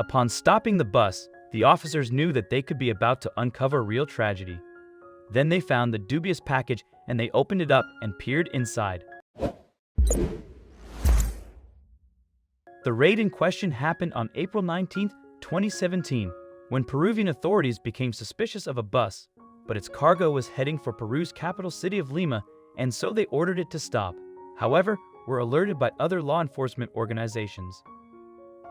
Upon stopping the bus, the officers knew that they could be about to uncover real tragedy. Then they found the dubious package and they opened it up and peered inside. The raid in question happened on April 19, 2017, when Peruvian authorities became suspicious of a bus, but its cargo was heading for Peru's capital city of Lima, and so they ordered it to stop. However, were alerted by other law enforcement organizations.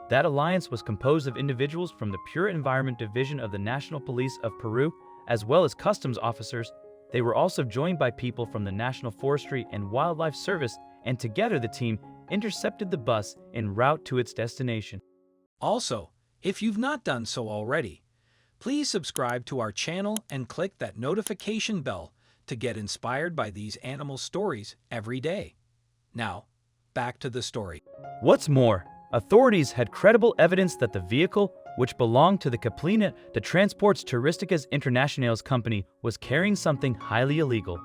That alliance was composed of individuals from the Pure Environment Division of the National Police of Peru, as well as customs officers. They were also joined by people from the National Forestry and Wildlife Service, and together the team intercepted the bus en route to its destination. Also, if you've not done so already, please subscribe to our channel and click that notification bell to get inspired by these animal stories every day. Now, back to the story. What's more, authorities had credible evidence that the vehicle, which belonged to the Caplina de Transportes Turísticas Internacionales company, was carrying something highly illegal.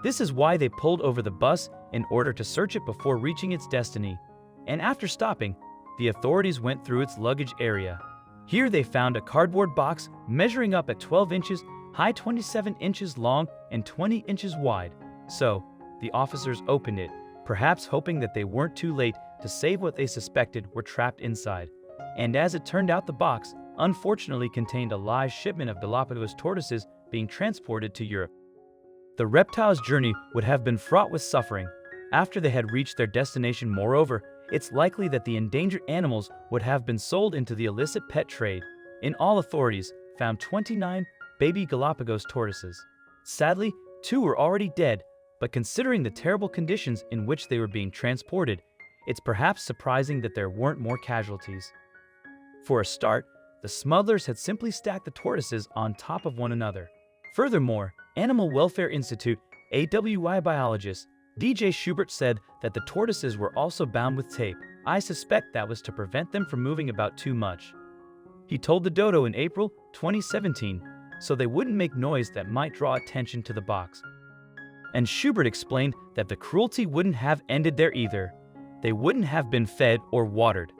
This is why they pulled over the bus in order to search it before reaching its destiny. And after stopping, the authorities went through its luggage area. Here they found a cardboard box measuring up at 12 inches high, 27 inches long, and 20 inches wide. So, the officers opened it, perhaps hoping that they weren't too late to save what they suspected were trapped inside. And as it turned out, the box unfortunately contained a live shipment of Galapagos tortoises being transported to Europe. The reptile's journey would have been fraught with suffering. After they had reached their destination, moreover, it's likely that the endangered animals would have been sold into the illicit pet trade. In all, authorities found 29 baby Galapagos tortoises. Sadly, 2 were already dead, but considering the terrible conditions in which they were being transported, it's perhaps surprising that there weren't more casualties. For a start, the smugglers had simply stacked the tortoises on top of one another. Furthermore, Animal Welfare Institute AWI biologist DJ Schubert said that the tortoises were also bound with tape. I suspect that was to prevent them from moving about too much. He told the Dodo in April 2017, so they wouldn't make noise that might draw attention to the box. And Schubert explained that the cruelty wouldn't have ended there either. They wouldn't have been fed or watered.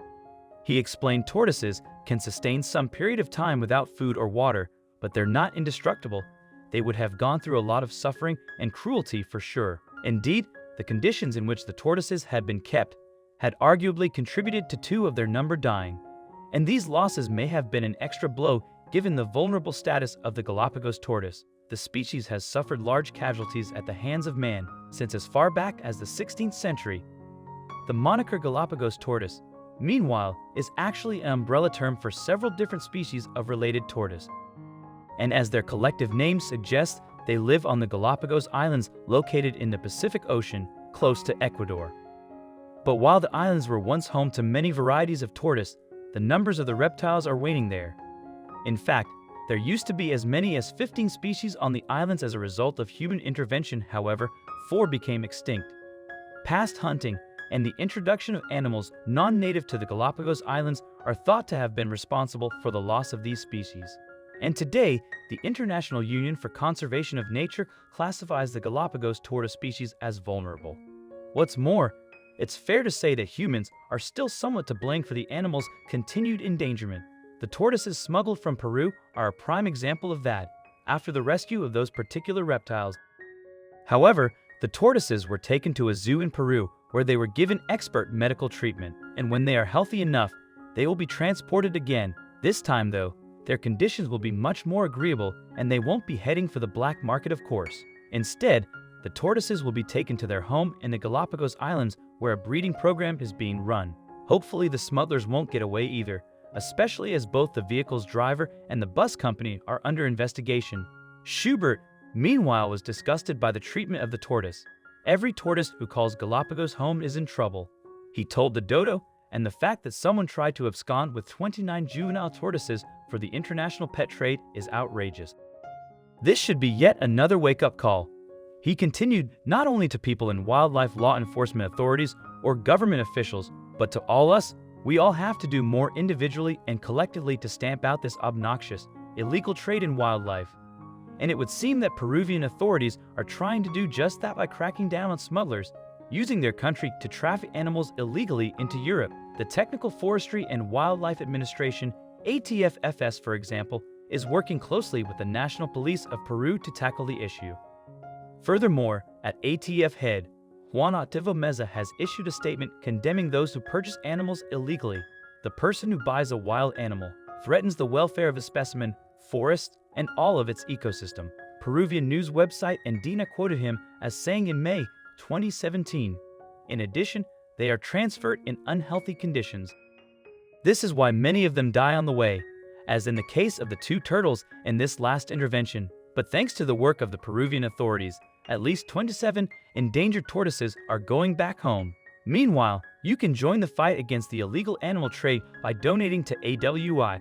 He explained tortoises can sustain some period of time without food or water, but they're not indestructible. They would have gone through a lot of suffering and cruelty for sure. Indeed, the conditions in which the tortoises had been kept had arguably contributed to 2 of their number dying. And these losses may have been an extra blow given the vulnerable status of the Galapagos tortoise. The species has suffered large casualties at the hands of man since as far back as the 16th century. The moniker Galapagos tortoise, meanwhile, is actually an umbrella term for several different species of related tortoise. And as their collective name suggests, they live on the Galapagos Islands located in the Pacific Ocean, close to Ecuador. But while the islands were once home to many varieties of tortoise, the numbers of the reptiles are waning there. In fact, there used to be as many as 15 species on the islands. As a result of human intervention, however, 4 became extinct. Past hunting and the introduction of animals non-native to the Galapagos Islands are thought to have been responsible for the loss of these species. And today, the International Union for Conservation of Nature classifies the Galapagos tortoise species as vulnerable. What's more, it's fair to say that humans are still somewhat to blame for the animal's continued endangerment. The tortoises smuggled from Peru are a prime example of that, after the rescue of those particular reptiles. However, the tortoises were taken to a zoo in Peru, where they were given expert medical treatment, and when they are healthy enough, they will be transported again. This time, though, their conditions will be much more agreeable, and they won't be heading for the black market, of course. Instead, the tortoises will be taken to their home in the Galapagos Islands, where a breeding program is being run. Hopefully, the smugglers won't get away either, especially as both the vehicle's driver and the bus company are under investigation. Schubert, meanwhile, was disgusted by the treatment of the tortoise. Every tortoise who calls Galapagos home is in trouble, he told the Dodo, and the fact that someone tried to abscond with 29 juvenile tortoises for the international pet trade is outrageous. This should be yet another wake-up call. He continued, not only to people in wildlife law enforcement authorities or government officials, but to all us. We all have to do more individually and collectively to stamp out this obnoxious, illegal trade in wildlife. And it would seem that Peruvian authorities are trying to do just that by cracking down on smugglers, using their country to traffic animals illegally into Europe. The Technical Forestry and Wildlife Administration, ATF-FS, for example, is working closely with the National Police of Peru to tackle the issue. Furthermore, at ATF head, Juan Octavio Meza has issued a statement condemning those who purchase animals illegally. The person who buys a wild animal threatens the welfare of a specimen, forest, and all of its ecosystem. Peruvian news website Andina quoted him as saying in May 2017. In addition, they are transferred in unhealthy conditions. This is why many of them die on the way, as in the case of the 2 turtles in this last intervention. But thanks to the work of the Peruvian authorities, at least 27 endangered tortoises are going back home. Meanwhile, you can join the fight against the illegal animal trade by donating to AWI.